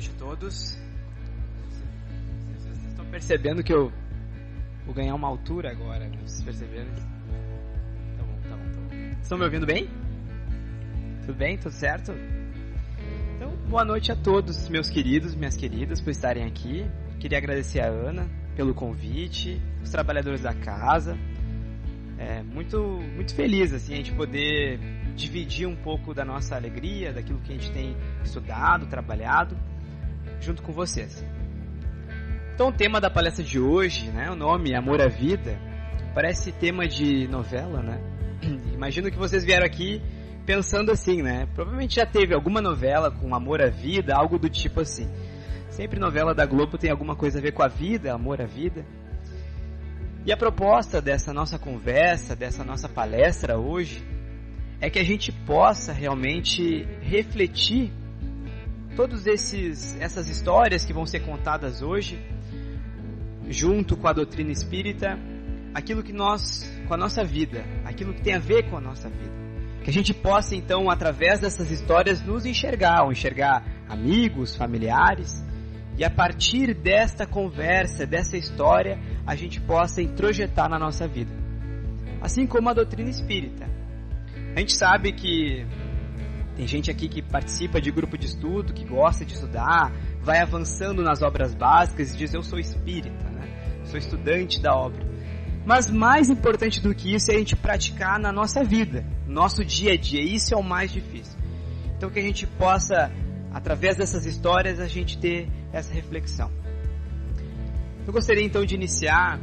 noite a todos. Vocês estão percebendo que eu vou ganhar uma altura agora, né? Vocês perceberam? Tá bom. Estão me ouvindo bem? Tudo bem? Tudo certo? Então, boa noite a todos, meus queridos, minhas queridas, por estarem aqui. Queria agradecer a Ana pelo convite, os trabalhadores da casa. Muito feliz assim, a gente poder dividir um pouco da nossa alegria, daquilo que a gente tem estudado, trabalhado, junto com vocês. Então o tema da palestra de hoje, né, o nome Amor à Vida, parece tema de novela, né? Imagino que vocês vieram aqui pensando assim, né? Provavelmente já teve alguma novela com amor à vida, algo do tipo assim. Sempre novela da Globo tem alguma coisa a ver com a vida, amor à vida. E a proposta dessa nossa conversa, dessa nossa palestra hoje, é que a gente possa realmente refletir todas essas histórias que vão ser contadas hoje, junto com a doutrina espírita, aquilo que com a nossa vida, aquilo que tem a ver com a nossa vida. Que a gente possa então, através dessas histórias, nos enxergar, ou enxergar amigos, familiares, e a partir desta conversa, dessa história, a gente possa introjetar na nossa vida. Assim como a doutrina espírita. A gente sabe que tem gente aqui que participa de grupo de estudo, que gosta de estudar, vai avançando nas obras básicas e diz: eu sou espírita, né? Sou estudante da obra. Mas mais importante do que isso é a gente praticar na nossa vida, no nosso dia a dia. Isso é o mais difícil. Então que a gente possa, através dessas histórias, a gente ter essa reflexão. Eu gostaria então de iniciar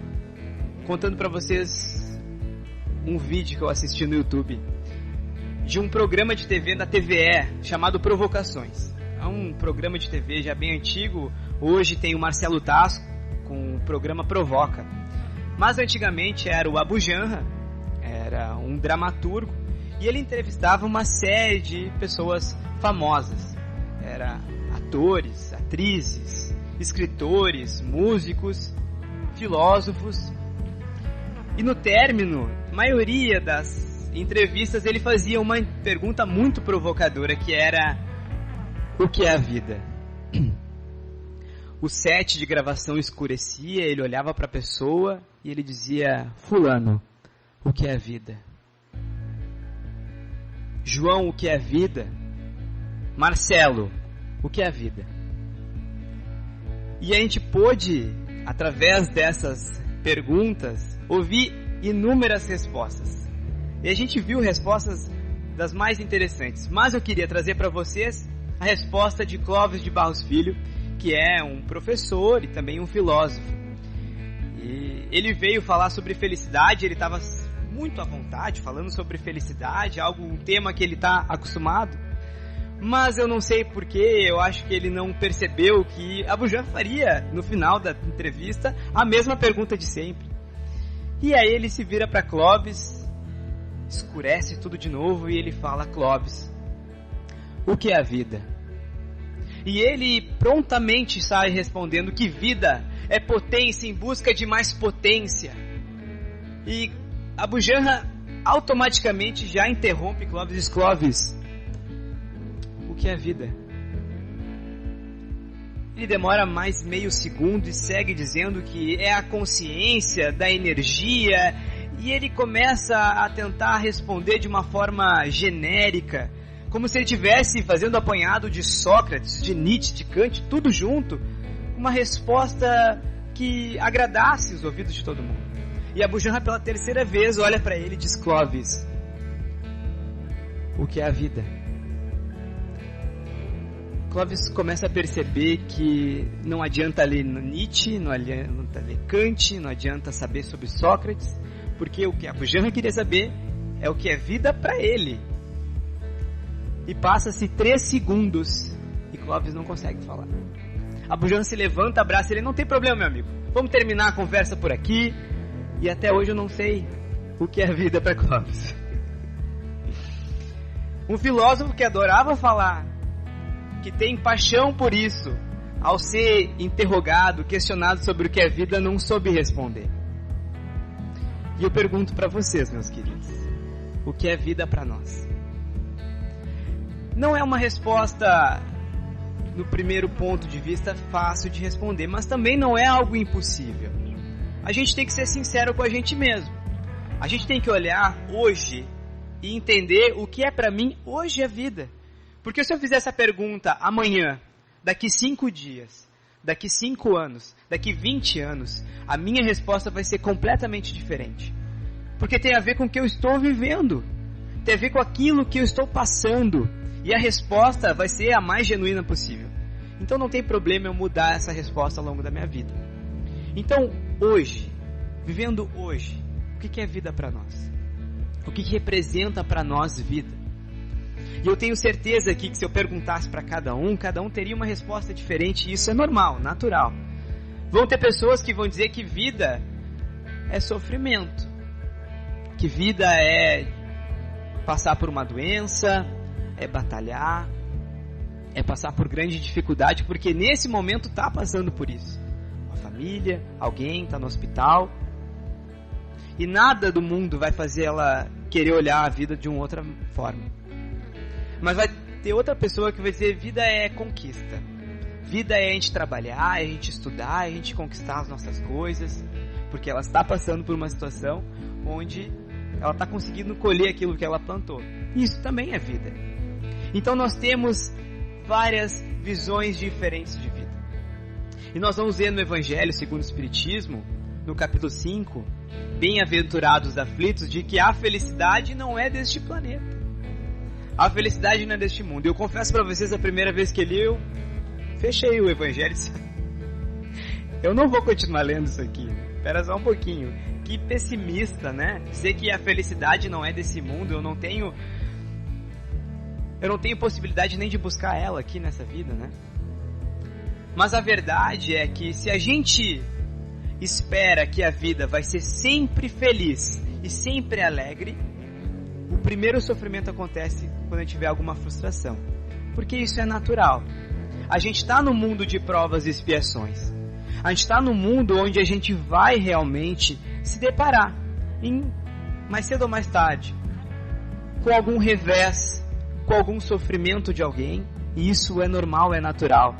contando para vocês um vídeo que eu assisti no YouTube de um programa de TV da TVE chamado Provocações. É um programa de TV já bem antigo. Hoje tem o Marcelo Tasco com o programa Provoca. Mas antigamente era o Abu Janra, era um dramaturgo, e ele entrevistava uma série de pessoas famosas. Era atores, atrizes, escritores, músicos, filósofos. E no término, a maioria das entrevistas ele fazia uma pergunta muito provocadora, que era: o que é a vida? O set de gravação escurecia, ele olhava para a pessoa e ele dizia: fulano, o que é a vida? João, o que é a vida? Marcelo, o que é a vida? E a gente pôde, através dessas perguntas, ouvir inúmeras respostas. E a gente viu respostas das mais interessantes. Mas eu queria trazer para vocês a resposta de Clóvis de Barros Filho, que é um professor e também um filósofo. E ele veio falar sobre felicidade, ele estava muito à vontade falando sobre felicidade, um tema que ele está acostumado. Mas eu não sei porquê, eu acho que ele não percebeu que Abu Janra faria, no final da entrevista, a mesma pergunta de sempre. E aí ele se vira para Clóvis, escurece tudo de novo e ele fala: Clóvis, o que é a vida? E ele prontamente sai respondendo que vida é potência em busca de mais potência. E Abu Janra automaticamente já interrompe Clóvis e diz: Clóvis, o que é a vida? Ele demora mais meio segundo e segue dizendo que é a consciência da energia, e ele começa a tentar responder de uma forma genérica, como se ele estivesse fazendo apanhado de Sócrates, de Nietzsche, de Kant, tudo junto, uma resposta que agradasse os ouvidos de todo mundo. E Abu Janra pela terceira vez olha para ele e diz: Clóvis, o que é a vida? Clóvis começa a perceber que não adianta ler Nietzsche, não adianta ler Kant, não adianta saber sobre Sócrates, porque o que Abu Janra queria saber é o que é vida para ele. E passa-se 3 segundos e Clóvis não consegue falar. Abu Janra se levanta, abraça ele: não tem problema, meu amigo, vamos terminar a conversa por aqui. E até hoje eu não sei o que é vida para Clóvis. Um filósofo que adorava falar, que tem paixão por isso, ao ser interrogado, questionado sobre o que é vida, não soube responder. E eu pergunto para vocês, meus queridos, o que é vida para nós? Não é uma resposta no primeiro ponto de vista, fácil de responder, mas também não é algo impossível. A gente tem que ser sincero com a gente mesmo. A gente tem que olhar hoje e entender o que é para mim hoje a vida. Porque se eu fizer essa pergunta amanhã, daqui 5 dias, daqui 5 anos, daqui 20 anos, a minha resposta vai ser completamente diferente. Porque tem a ver com o que eu estou vivendo. Tem a ver com aquilo que eu estou passando. E a resposta vai ser a mais genuína possível. Então não tem problema eu mudar essa resposta ao longo da minha vida. Então, hoje, vivendo hoje, o que é vida para nós? O que representa para nós vida? E eu tenho certeza aqui que se eu perguntasse para cada um teria uma resposta diferente. E isso é normal, natural. Vão ter pessoas que vão dizer que vida é sofrimento. Que vida é passar por uma doença, é batalhar, é passar por grande dificuldade, porque nesse momento está passando por isso. Uma família, alguém está no hospital. E nada do mundo vai fazer ela querer olhar a vida de uma outra forma. Mas vai ter outra pessoa que vai dizer: vida é conquista. Vida é a gente trabalhar, é a gente estudar, é a gente conquistar as nossas coisas. Porque ela está passando por uma situação onde ela está conseguindo colher aquilo que ela plantou. Isso também é vida. Então nós temos várias visões diferentes de vida. E nós vamos ver no Evangelho segundo o Espiritismo, no capítulo 5, bem-aventurados aflitos, de que a felicidade não é deste planeta. A felicidade não é deste mundo. Eu confesso para vocês, a primeira vez que li, eu fechei o Evangelho. Eu não vou continuar lendo isso aqui. Espera só um pouquinho. Que pessimista, né? Dizer que a felicidade não é desse mundo. Eu não tenho possibilidade nem de buscar ela aqui nessa vida, né? Mas a verdade é que se a gente espera que a vida vai ser sempre feliz e sempre alegre, o primeiro sofrimento acontece quando a gente tiver alguma frustração. Porque isso é natural. A gente está no mundo de provas e expiações. A gente está no mundo onde a gente vai realmente se deparar, mais cedo ou mais tarde, com algum revés, com algum sofrimento de alguém. E isso é normal, é natural.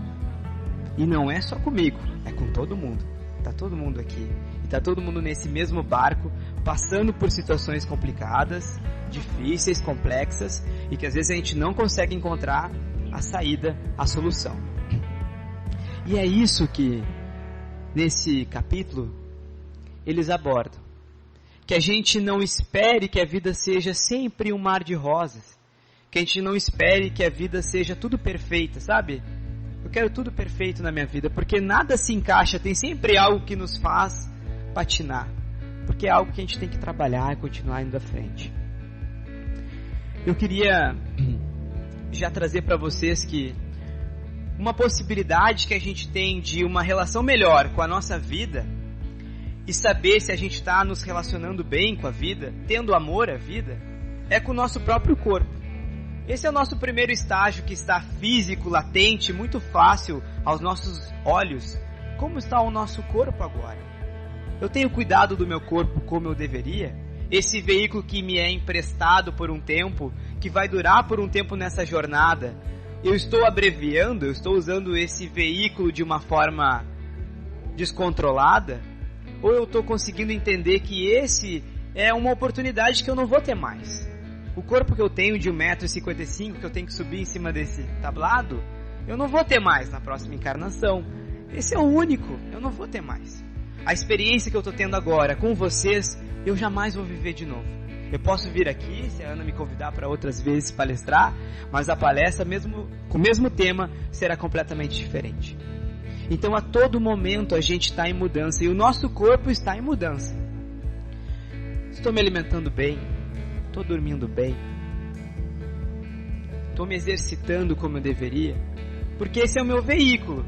E não é só comigo, é com todo mundo. Está todo mundo aqui. E está todo mundo nesse mesmo barco, passando por situações complicadas, difíceis, complexas, e que às vezes a gente não consegue encontrar a saída, a solução. E é isso que nesse capítulo eles abordam. Que a gente não espere que a vida seja sempre um mar de rosas. Que a gente não espere que a vida seja tudo perfeita, sabe? Eu quero tudo perfeito na minha vida, porque nada se encaixa, tem sempre algo que nos faz patinar. Porque é algo que a gente tem que trabalhar e continuar indo à frente. Eu queria já trazer para vocês que uma possibilidade que a gente tem de uma relação melhor com a nossa vida e saber se a gente está nos relacionando bem com a vida, tendo amor à vida, é com o nosso próprio corpo. Esse é o nosso primeiro estágio, que está físico, latente, muito fácil aos nossos olhos. Como está o nosso corpo agora? Eu tenho cuidado do meu corpo como eu deveria? Esse veículo que me é emprestado por um tempo, que vai durar por um tempo nessa jornada, eu estou abreviando, eu estou usando esse veículo de uma forma descontrolada? Ou eu estou conseguindo entender que esse é uma oportunidade que eu não vou ter mais? O corpo que eu tenho de 1,55 m, que eu tenho que subir em cima desse tablado, eu não vou ter mais na próxima encarnação. Esse é o único, eu não vou ter mais. A experiência que eu estou tendo agora com vocês, eu jamais vou viver de novo. Eu posso vir aqui, se a Ana me convidar para outras vezes palestrar, mas a palestra, mesmo com o mesmo tema, será completamente diferente. Então, a todo momento a gente está em mudança, e o nosso corpo está em mudança. Estou me alimentando bem, estou dormindo bem, estou me exercitando como eu deveria, porque esse é o meu veículo.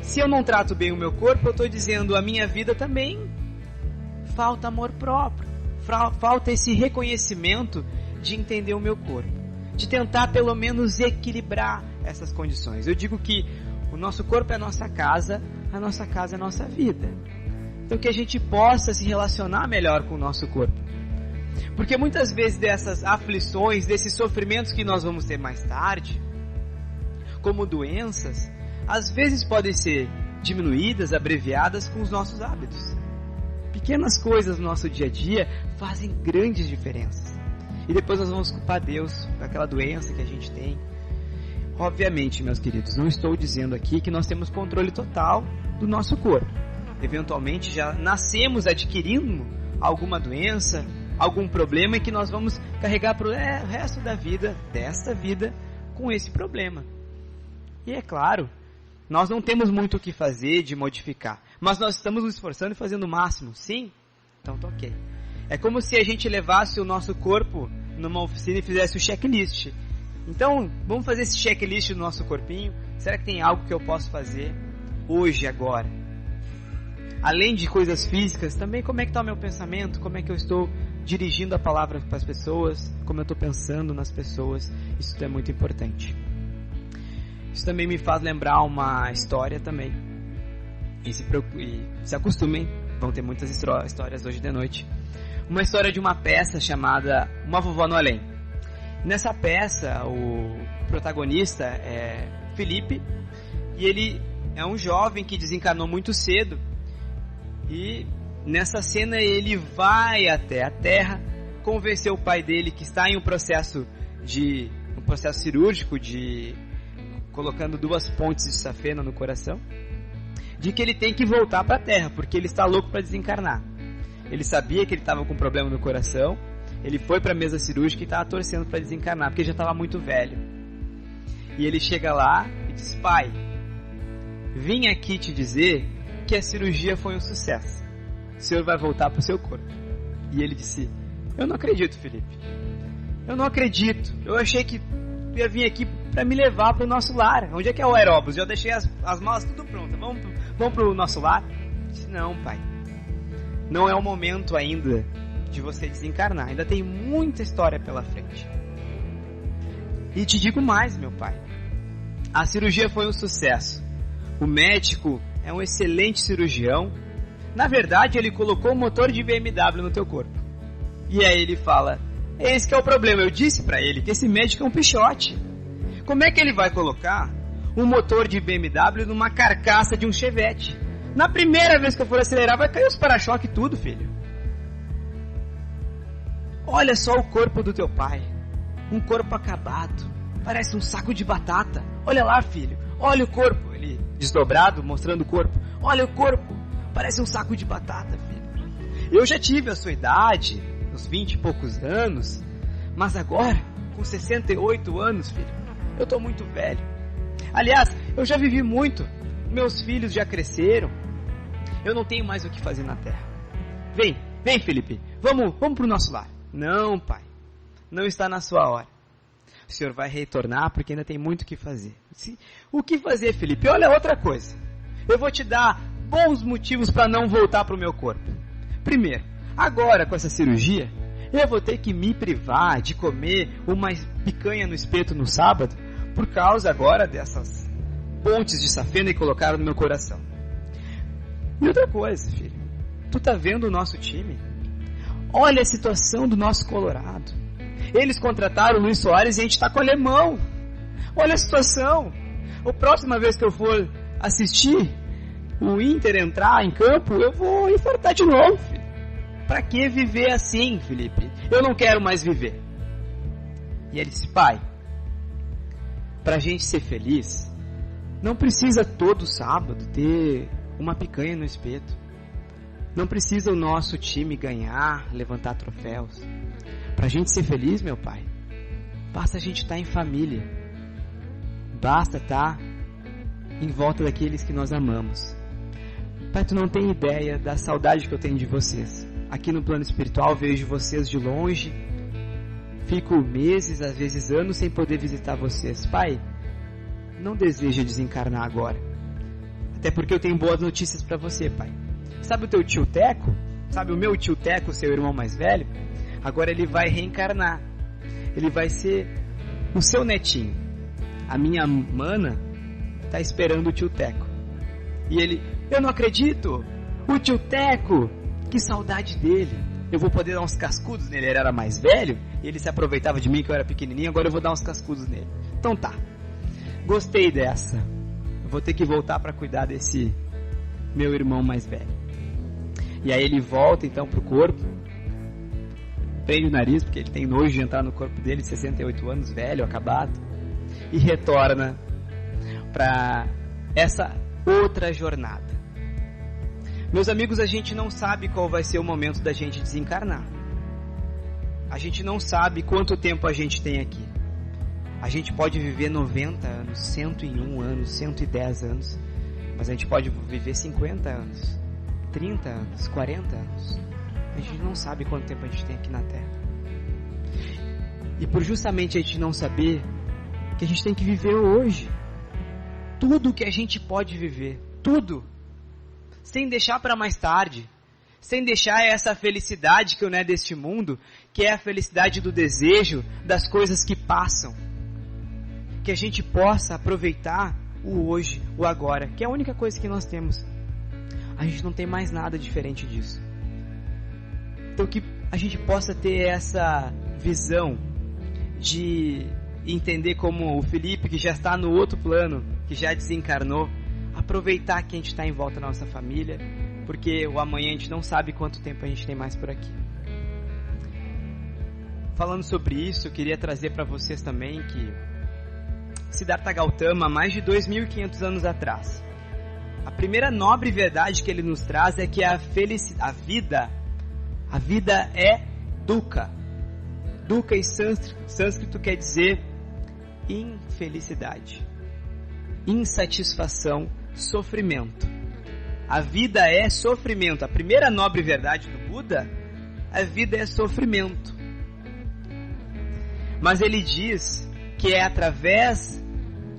Se eu não trato bem o meu corpo, eu estou dizendo, a minha vida também falta amor próprio, falta esse reconhecimento de entender o meu corpo, de tentar pelo menos equilibrar essas condições. Eu digo que o nosso corpo é a nossa casa é a nossa vida. Então que a gente possa se relacionar melhor com o nosso corpo. Porque muitas vezes dessas aflições, desses sofrimentos que nós vamos ter mais tarde, como doenças, às vezes podem ser diminuídas, abreviadas com os nossos hábitos. Pequenas coisas no nosso dia a dia fazem grandes diferenças. E depois nós vamos culpar Deus por aquela doença que a gente tem. Obviamente, meus queridos, não estou dizendo aqui que nós temos controle total do nosso corpo. Eventualmente já nascemos adquirindo alguma doença, algum problema e que nós vamos carregar para o resto da vida, desta vida, com esse problema. E é claro, nós não temos muito o que fazer de modificar, mas nós estamos nos esforçando e fazendo o máximo, sim? Então tá ok. É como se a gente levasse o nosso corpo numa oficina e fizesse o checklist. Então, vamos fazer esse checklist do nosso corpinho. Será que tem algo que eu posso fazer hoje, agora? Além de coisas físicas, também como é que está o meu pensamento? Como é que eu estou dirigindo a palavra para as pessoas? Como eu estou pensando nas pessoas? Isso é muito importante. Isso também me faz lembrar uma história também. E se acostumem, vão ter muitas histórias hoje de noite. Uma história de uma peça chamada Uma Vovó no Além. Nessa peça, o protagonista é Felipe, e ele é um jovem que desencarnou muito cedo, e nessa cena ele vai até a Terra convencer o pai dele, que está em um processo cirúrgico, colocando 2 pontes de safena no coração, de que ele tem que voltar para a Terra, porque ele está louco para desencarnar. Ele sabia que ele estava com problema no coração. Ele foi para a mesa cirúrgica e estava torcendo para desencarnar, porque ele já estava muito velho. E ele chega lá e diz: pai, vim aqui te dizer que a cirurgia foi um sucesso. O senhor vai voltar para o seu corpo. E ele disse: eu não acredito, Felipe. Eu não acredito. Eu achei que ia vir aqui para me levar para o nosso lar. Onde é que é o aeróbus? Já deixei as malas tudo prontas. Vamos para o nosso lar? Ele disse: não, pai. Não é o momento ainda de você desencarnar. Ainda tem muita história pela frente. E te digo mais, meu pai. A cirurgia foi um sucesso. O médico é um excelente cirurgião. Na verdade, ele colocou um motor de BMW no teu corpo. E aí ele fala: esse que é o problema. Eu disse pra ele que esse médico é um pichote. Como é que ele vai colocar um motor de BMW numa carcaça de um Chevette? Na primeira vez que eu for acelerar, vai cair os para-choque e tudo, filho. Olha só o corpo do teu pai. Um corpo acabado. Parece um saco de batata. Olha lá, filho. Olha o corpo. Ele desdobrado, mostrando o corpo. Olha o corpo. Parece um saco de batata, filho. Eu já tive a sua idade, uns 20 e poucos anos. Mas agora, com 68 anos, filho, eu tô muito velho. Aliás, eu já vivi muito. Meus filhos já cresceram. Eu não tenho mais o que fazer na terra. Vem, Felipe. Vamos pro nosso lar. Não, pai. Não está na sua hora. O senhor vai retornar porque ainda tem muito o que fazer. O que fazer, Felipe? Olha, outra coisa. Eu vou te dar bons motivos para não voltar para o meu corpo. Primeiro, agora com essa cirurgia, eu vou ter que me privar de comer uma picanha no espeto no sábado por causa agora dessas pontes de safena que colocaram no meu coração. E outra coisa, filho. Tu tá vendo o nosso time? Olha a situação do nosso Colorado. Eles contrataram o Luiz Soares e a gente tá com o alemão. Olha a situação. A próxima vez que eu for assistir o Inter entrar em campo, eu vou infartar de novo, filho. Pra que viver assim, Felipe? Eu não quero mais viver. E ele disse: pai, pra gente ser feliz, não precisa todo sábado ter uma picanha no espeto. Não precisa o nosso time ganhar, levantar troféus. Pra gente ser feliz, meu pai, basta a gente estar em família. Basta estar em volta daqueles que nós amamos. Pai, tu não tem ideia da saudade que eu tenho de vocês. Aqui no plano espiritual vejo vocês de longe. Fico meses, às vezes anos, sem poder visitar vocês. Pai, não deseja desencarnar agora. Até porque eu tenho boas notícias para você, pai. Sabe o teu tio Teco? Sabe o meu tio Teco, seu irmão mais velho? Agora ele vai reencarnar. Ele vai ser o seu netinho. A minha mana está esperando o tio Teco. E ele: eu não acredito! O tio Teco! Que saudade dele! Eu vou poder dar uns cascudos nele. Ele era mais velho e ele se aproveitava de mim que eu era pequenininho. Agora eu vou dar uns cascudos nele. Então tá. Gostei dessa. vou ter que voltar para cuidar desse meu irmão mais velho. E aí ele volta então pro corpo, prende o nariz, porque ele tem nojo de entrar no corpo dele, 68 anos, velho, acabado, e retorna para essa outra jornada. Meus amigos, a gente não sabe qual vai ser o momento da gente desencarnar. A gente não sabe quanto tempo a gente tem aqui. A gente pode viver 90 anos, 101 anos, 110 anos, mas a gente pode viver 50 anos, 30 anos, 40 anos. A gente não sabe quanto tempo a gente tem aqui na Terra. E por justamente a gente não saber, que a gente tem que viver hoje. Tudo que a gente pode viver, tudo, sem deixar para mais tarde, sem deixar essa felicidade que não é deste mundo, que é a felicidade do desejo das coisas que passam. Que a gente possa aproveitar o hoje, o agora, que é a única coisa que nós temos. A gente não tem mais nada diferente disso. Então que a gente possa ter essa visão de entender como o Felipe, que já está no outro plano, que já desencarnou, aproveitar que a gente está em volta da nossa família, porque o amanhã a gente não sabe quanto tempo a gente tem mais por aqui. Falando sobre isso, eu queria trazer para vocês também que Siddhartha Gautama, há mais de 2.500 anos atrás, a primeira nobre verdade que ele nos traz é que a vida é dukkha. Dukkha em sânscrito quer dizer infelicidade, insatisfação, sofrimento. A vida é sofrimento. A primeira nobre verdade do Buda, a vida é sofrimento. Mas ele diz que é através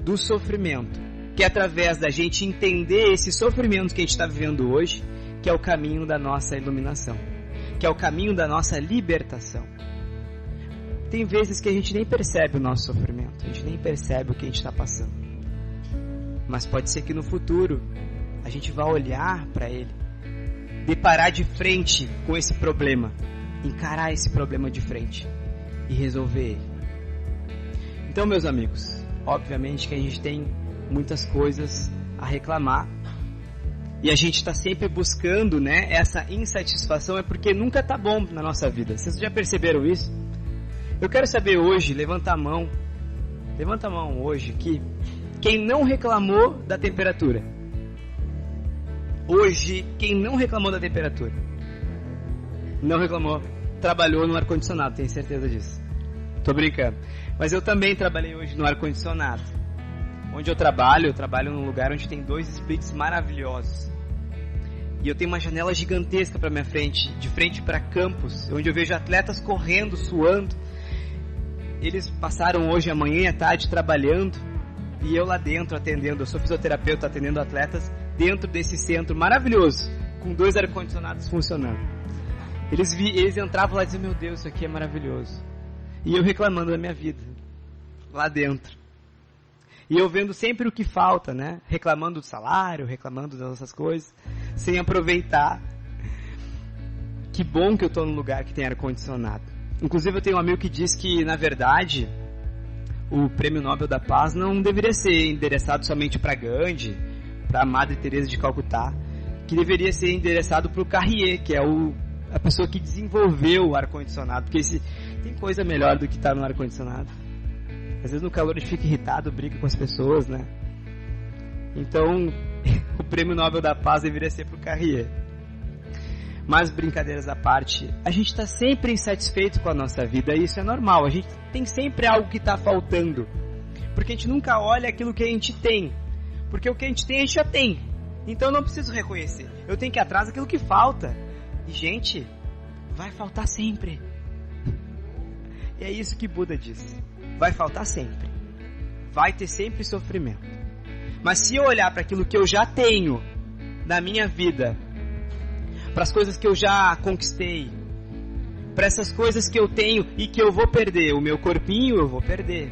do sofrimento, que é através da gente entender esse sofrimento que a gente está vivendo hoje, que é o caminho da nossa iluminação, que é o caminho da nossa libertação. Tem vezes que a gente nem percebe o nosso sofrimento, a gente nem percebe o que a gente está passando. Mas pode ser que no futuro a gente vá olhar para ele, deparar de frente com esse problema, encarar esse problema de frente e resolver ele. Então, meus amigos, obviamente que a gente tem muitas coisas a reclamar e a gente está sempre buscando, né, essa insatisfação, é porque nunca está bom na nossa vida. Vocês já perceberam isso? Eu quero saber hoje, levanta a mão hoje aqui, quem não reclamou da temperatura. Hoje, quem não reclamou da temperatura? Não reclamou, trabalhou no ar-condicionado, tenho certeza disso. Tô brincando. Mas eu também trabalhei hoje no ar-condicionado. Onde eu trabalho num lugar onde tem 2 splits maravilhosos. E eu tenho uma janela gigantesca para minha frente, de frente para campus, onde eu vejo atletas correndo, suando. Eles passaram hoje a manhã e a tarde trabalhando, e eu lá dentro atendendo. Eu sou fisioterapeuta, atendendo atletas dentro desse centro maravilhoso, com 2 ar-condicionados funcionando. Eles entravam lá e diziam: meu Deus, isso aqui é maravilhoso. E eu reclamando da minha vida, lá dentro. E eu vendo sempre o que falta, né? Reclamando do salário, reclamando das nossas coisas, sem aproveitar. Que bom que eu estou num lugar que tem ar-condicionado. Inclusive eu tenho um amigo que diz que, na verdade, o Prêmio Nobel da Paz não deveria ser endereçado somente para Gandhi, para a Madre Teresa de Calcutá, que deveria ser endereçado para o Carrier, que é a pessoa que desenvolveu o ar-condicionado, porque tem coisa melhor do que estar no ar-condicionado. Às vezes no calor a gente fica irritado, briga com as pessoas, né? Então, o Prêmio Nobel da Paz deveria ser para o Carrier. Mas, brincadeiras à parte, a gente está sempre insatisfeito com a nossa vida, e isso é normal. A gente tem sempre algo que está faltando, porque a gente nunca olha aquilo que a gente tem, porque o que a gente tem já tem. Então eu não preciso reconhecer, eu tenho que ir atrás daquilo que falta. E, gente, vai faltar sempre. E é isso que Buda diz: vai faltar sempre, vai ter sempre sofrimento. Mas se eu olhar para aquilo que eu já tenho na minha vida, para as coisas que eu já conquistei, para essas coisas que eu tenho e que eu vou perder, o meu corpinho eu vou perder,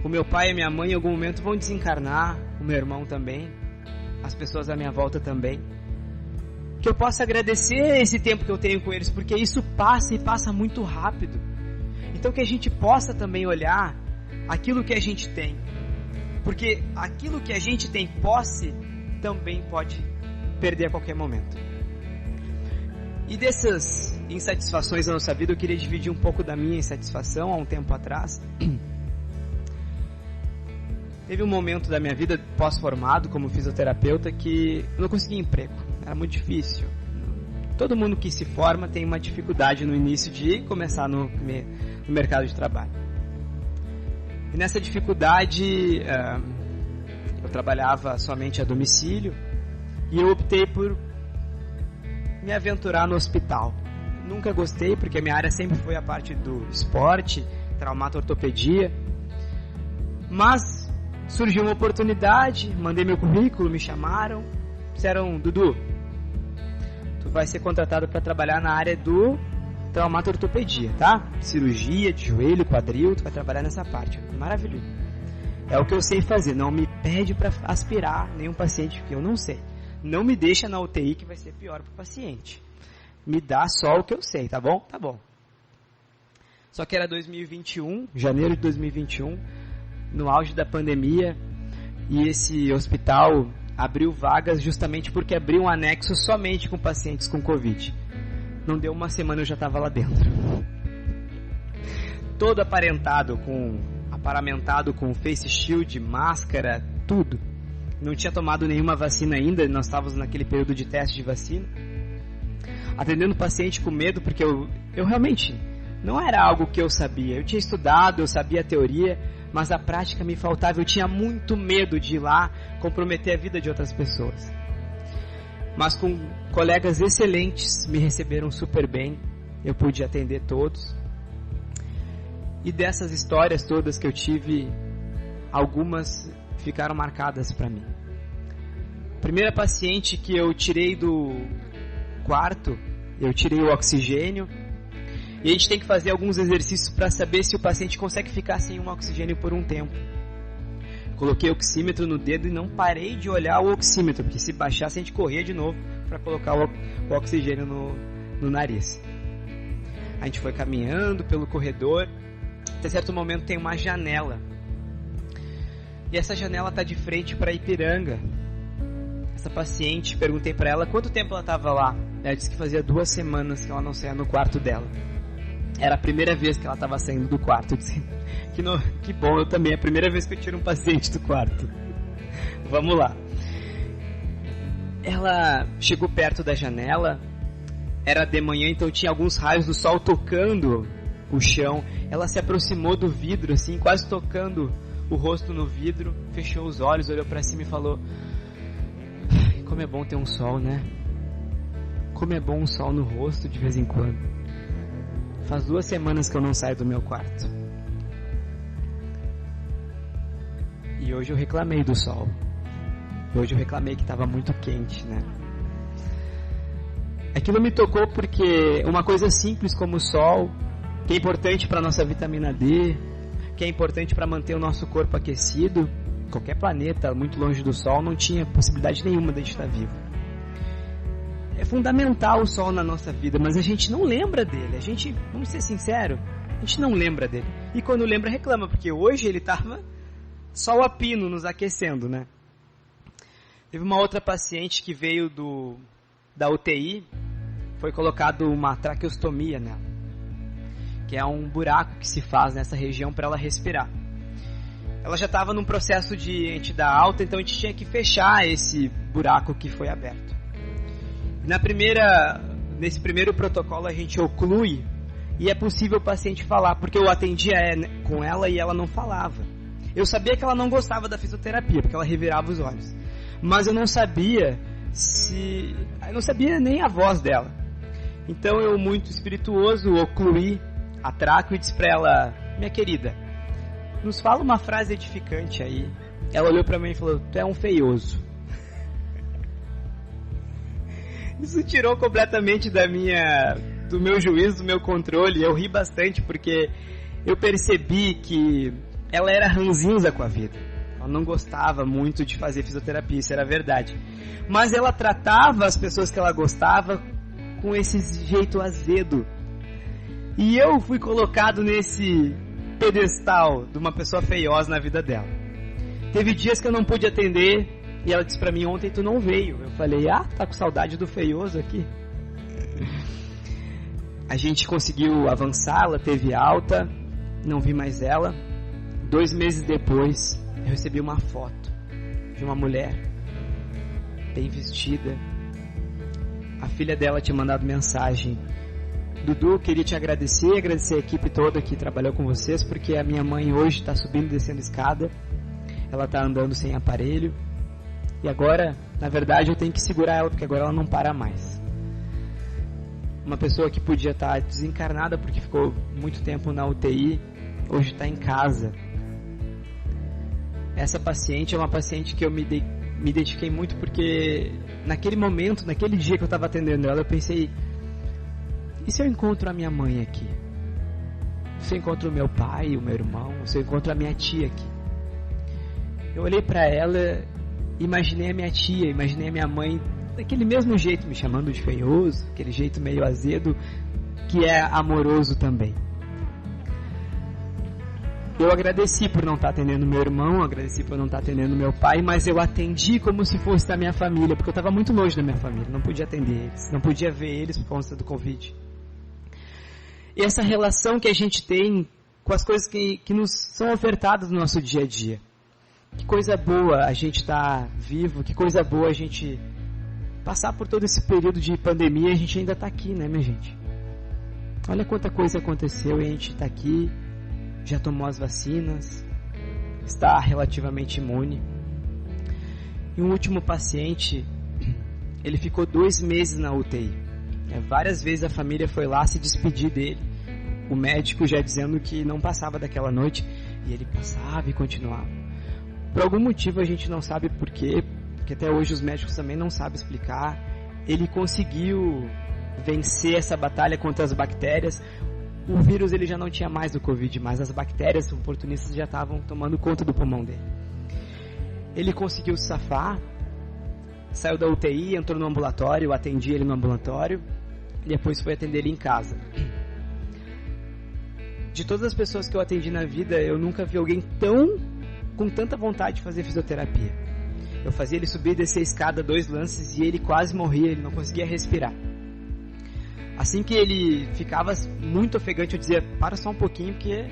o meu pai e a minha mãe em algum momento vão desencarnar, o meu irmão também, as pessoas à minha volta também, que eu possa agradecer esse tempo que eu tenho com eles, porque isso passa e passa muito rápido. Então que a gente possa também olhar aquilo que a gente tem, Porque aquilo que a gente tem posse também pode perder a qualquer momento. E dessas insatisfações da nossa vida, eu queria dividir um pouco da minha insatisfação há um tempo atrás. Teve um momento da minha vida pós-formado como fisioterapeuta que eu não conseguia emprego. Era muito difícil. Todo mundo que se forma tem uma dificuldade no início de começar no mercado de trabalho. E nessa dificuldade, eu trabalhava somente a domicílio e eu optei por me aventurar no hospital. Nunca gostei, porque a minha área sempre foi a parte do esporte, traumato-ortopedia. Mas surgiu uma oportunidade, mandei meu currículo, me chamaram, disseram: Dudu, tu vai ser contratado para trabalhar na área do traumato-ortopedia, tá? Cirurgia de joelho, quadril, tu vai trabalhar nessa parte. Maravilhoso. É o que eu sei fazer, não me pede para aspirar nenhum paciente que eu não sei. Não me deixa na UTI que vai ser pior pro paciente. Me dá só o que eu sei, tá bom? Tá bom. Só que era 2021, janeiro de 2021, no auge da pandemia, e esse hospital abriu vagas justamente porque abriu um anexo somente com pacientes com Covid. Não deu uma semana, eu já estava lá dentro. Todo aparamentado com face shield, máscara, tudo. Não tinha tomado nenhuma vacina ainda, nós estávamos naquele período de teste de vacina. Atendendo o paciente com medo, porque eu realmente não era algo que eu sabia. Eu tinha estudado, eu sabia a teoria, mas a prática me faltava. Eu tinha muito medo de ir lá comprometer a vida de outras pessoas. Mas com colegas excelentes, me receberam super bem. Eu pude atender todos. E dessas histórias todas que eu tive, algumas ficaram marcadas para mim. A primeira paciente que eu tirei do quarto, eu tirei o oxigênio. E a gente tem que fazer alguns exercícios para saber se o paciente consegue ficar sem um oxigênio por um tempo. Coloquei o oxímetro no dedo e não parei de olhar o oxímetro, porque se baixasse a gente corria de novo para colocar o oxigênio no nariz. A gente foi caminhando pelo corredor, até certo momento tem uma janela. E essa janela está de frente para Ipiranga. Essa paciente, perguntei para ela quanto tempo ela estava lá. Ela disse que fazia 2 semanas que ela não saía no quarto dela. Era a primeira vez que ela estava saindo do quarto. Eu disse, que bom, eu também. É a primeira vez que eu tiro um paciente do quarto. Vamos lá. Ela chegou perto da janela. Era de manhã, então tinha alguns raios do sol tocando o chão. Ela se aproximou do vidro, assim, quase tocando o rosto no vidro. Fechou os olhos, olhou para cima e falou: como é bom ter um sol, né? Como é bom um sol no rosto de vez em quando. Faz 2 semanas que eu não saio do meu quarto. E hoje eu reclamei do sol. Hoje eu reclamei que estava muito quente, né? Aquilo me tocou porque uma coisa simples como o sol, que é importante para a nossa vitamina D, que é importante para manter o nosso corpo aquecido, qualquer planeta muito longe do sol não tinha possibilidade nenhuma de a gente estar vivo. É fundamental o sol na nossa vida, mas a gente não lembra dele. A gente, vamos ser sinceros, a gente não lembra dele. E quando lembra, reclama, porque hoje ele estava sol a pino nos aquecendo, né? Teve uma outra paciente que veio da UTI, foi colocado uma traqueostomia nela, que é um buraco que se faz nessa região para ela respirar. Ela já estava num processo de a gente dar alta, então a gente tinha que fechar esse buraco que foi aberto. Nesse primeiro protocolo a gente oclui e é possível o paciente falar, porque eu atendia com ela e ela não falava. Eu sabia que ela não gostava da fisioterapia, porque ela revirava os olhos. Mas eu não sabia nem a voz dela. Então eu, muito espirituoso, ocluí a traco e disse para ela: minha querida, nos fala uma frase edificante aí. Ela olhou para mim e falou: tu é um feioso. Isso tirou completamente do meu juízo, do meu controle. Eu ri bastante porque eu percebi que ela era ranzinza com a vida. Ela não gostava muito de fazer fisioterapia, isso era verdade. Mas ela tratava as pessoas que ela gostava com esse jeito azedo. E eu fui colocado nesse pedestal de uma pessoa feiosa na vida dela. Teve dias que eu não pude atender e ela disse pra mim: ontem tu não veio. Eu falei: tá com saudade do feioso aqui. A gente conseguiu avançar, ela teve alta, não vi mais ela. 2 meses depois, eu recebi uma foto de uma mulher bem vestida. A filha dela tinha mandado mensagem: Dudu, queria te agradecer a equipe toda que trabalhou com vocês, porque a minha mãe hoje está subindo e descendo escada, ela está andando sem aparelho, e agora, na verdade, eu tenho que segurar ela, porque agora ela não para mais. Uma pessoa que podia estar desencarnada porque ficou muito tempo na UTI, hoje está em casa. Essa paciente é uma paciente que eu me identifiquei muito, porque naquele momento, naquele dia que eu estava atendendo ela, eu pensei: e se eu encontro a minha mãe aqui? Se eu encontro o meu pai, o meu irmão, se eu encontro a minha tia aqui? Eu olhei para ela, imaginei a minha tia, imaginei a minha mãe daquele mesmo jeito, me chamando de feioso, aquele jeito meio azedo, que é amoroso também. Eu agradeci por não estar atendendo meu irmão, agradeci por não estar atendendo meu pai, mas eu atendi como se fosse da minha família, porque eu estava muito longe da minha família, não podia atender eles, não podia ver eles por conta do Covid. E essa relação que a gente tem com as coisas que nos são ofertadas no nosso dia a dia. Que coisa boa a gente estar vivo, que coisa boa a gente passar por todo esse período de pandemia e a gente ainda está aqui, né, minha gente? Olha quanta coisa aconteceu e a gente está aqui, já tomou as vacinas, está relativamente imune. E um último paciente, ele ficou 2 meses na UTI. Várias vezes a família foi lá se despedir dele. O médico já dizendo que não passava daquela noite, e ele passava e continuava. Por algum motivo a gente não sabe porquê, porque até hoje os médicos também não sabem explicar. Ele conseguiu vencer essa batalha contra as bactérias. O vírus ele já não tinha mais do Covid, mas as bactérias oportunistas já estavam tomando conta do pulmão dele. Ele conseguiu se safar, saiu da UTI, entrou no ambulatório, eu atendi ele no ambulatório, e depois fui atender ele em casa. De todas as pessoas que eu atendi na vida, eu nunca vi alguém com tanta vontade de fazer fisioterapia. Eu fazia ele subir e descer a escada 2 lances e ele quase morria, ele não conseguia respirar. Assim que ele ficava muito ofegante, eu dizia: para só um pouquinho, porque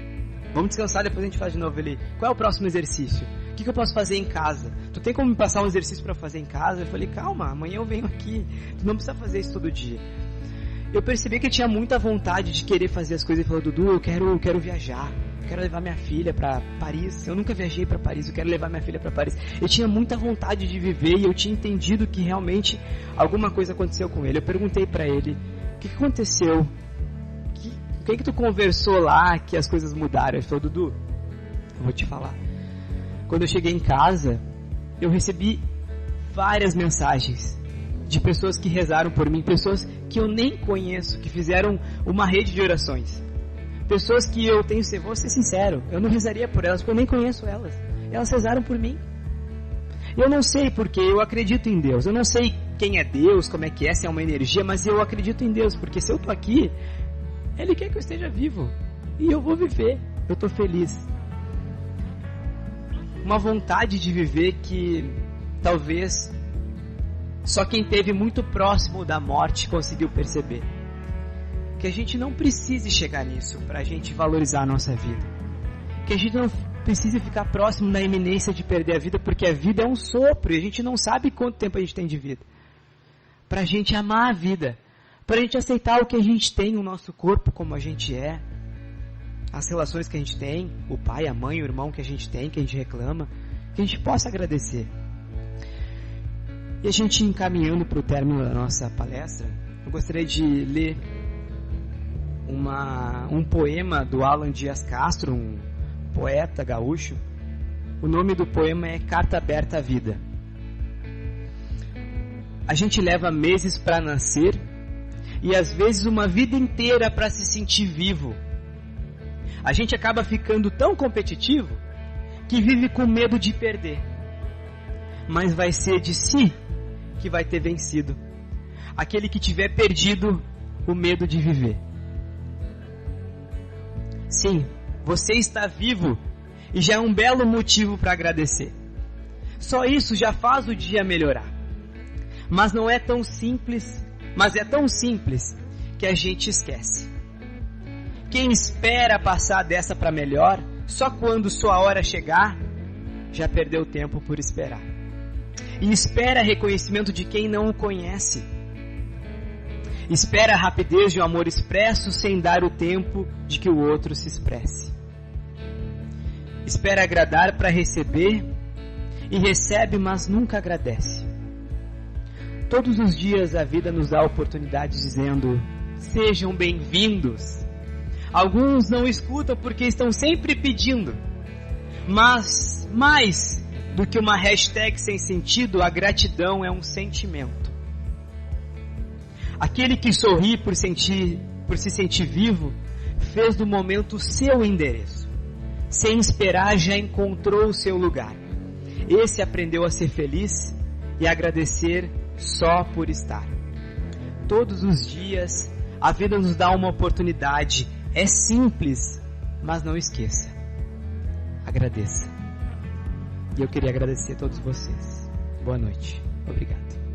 vamos descansar, depois a gente faz de novo. Ele: qual é o próximo exercício? O que eu posso fazer em casa? Tu tem como me passar um exercício para fazer em casa? Eu falei: calma, amanhã eu venho aqui, tu não precisa fazer isso todo dia. Eu percebi que ele tinha muita vontade de querer fazer as coisas. Ele falou: Dudu, eu quero viajar, eu quero levar minha filha para Paris. Eu nunca viajei para Paris, eu quero levar minha filha para Paris. Ele tinha muita vontade de viver e eu tinha entendido que realmente alguma coisa aconteceu com ele. Eu perguntei para ele: o que aconteceu? O que tu conversou lá que as coisas mudaram? Ele falou: Dudu, eu vou te falar. Quando eu cheguei em casa, eu recebi várias mensagens de pessoas que rezaram por mim, pessoas que eu nem conheço, que fizeram uma rede de orações. Pessoas que eu vou ser sincero, eu não rezaria por elas, porque eu nem conheço elas. Elas rezaram por mim. Eu não sei porque eu acredito em Deus. Eu não sei quem é Deus, como é que é, se é uma energia, mas eu acredito em Deus, porque se eu tô aqui, Ele quer que eu esteja vivo. E eu vou viver. Eu tô feliz. Uma vontade de viver que talvez só quem esteve muito próximo da morte conseguiu perceber. Que a gente não precise chegar nisso para a gente valorizar a nossa vida. Que a gente não precise ficar próximo da iminência de perder a vida, porque a vida é um sopro e a gente não sabe quanto tempo a gente tem de vida. Para a gente amar a vida, para a gente aceitar o que a gente tem, o nosso corpo como a gente é, as relações que a gente tem, o pai, a mãe, o irmão que a gente tem, que a gente reclama, que a gente possa agradecer. E a gente encaminhando para o término da nossa palestra, eu gostaria de ler um poema do Alan Dias Castro, um poeta gaúcho. O nome do poema é Carta Aberta à Vida. A gente leva meses para nascer e às vezes uma vida inteira para se sentir vivo. A gente acaba ficando tão competitivo que vive com medo de perder. Mas vai ser de si que vai ter vencido aquele que tiver perdido o medo de viver. Sim, você está vivo e já é um belo motivo para agradecer. Só isso já faz o dia melhorar. Mas não é tão simples, mas é tão simples que a gente esquece. Quem espera passar dessa para melhor, só quando sua hora chegar, já perdeu tempo por esperar. E espera reconhecimento de quem não o conhece. Espera a rapidez de um amor expresso sem dar o tempo de que o outro se expresse. Espera agradar para receber e recebe, mas nunca agradece. Todos os dias a vida nos dá oportunidades dizendo: sejam bem-vindos. Alguns não escutam porque estão sempre pedindo. Mas, mais do que uma hashtag sem sentido, a gratidão é um sentimento. Aquele que sorri por se sentir vivo, fez do momento seu endereço. Sem esperar, já encontrou o seu lugar. Esse aprendeu a ser feliz e agradecer só por estar. Todos os dias, a vida nos dá uma oportunidade. É simples, mas não esqueça. Agradeça. E eu queria agradecer a todos vocês. Boa noite. Obrigado.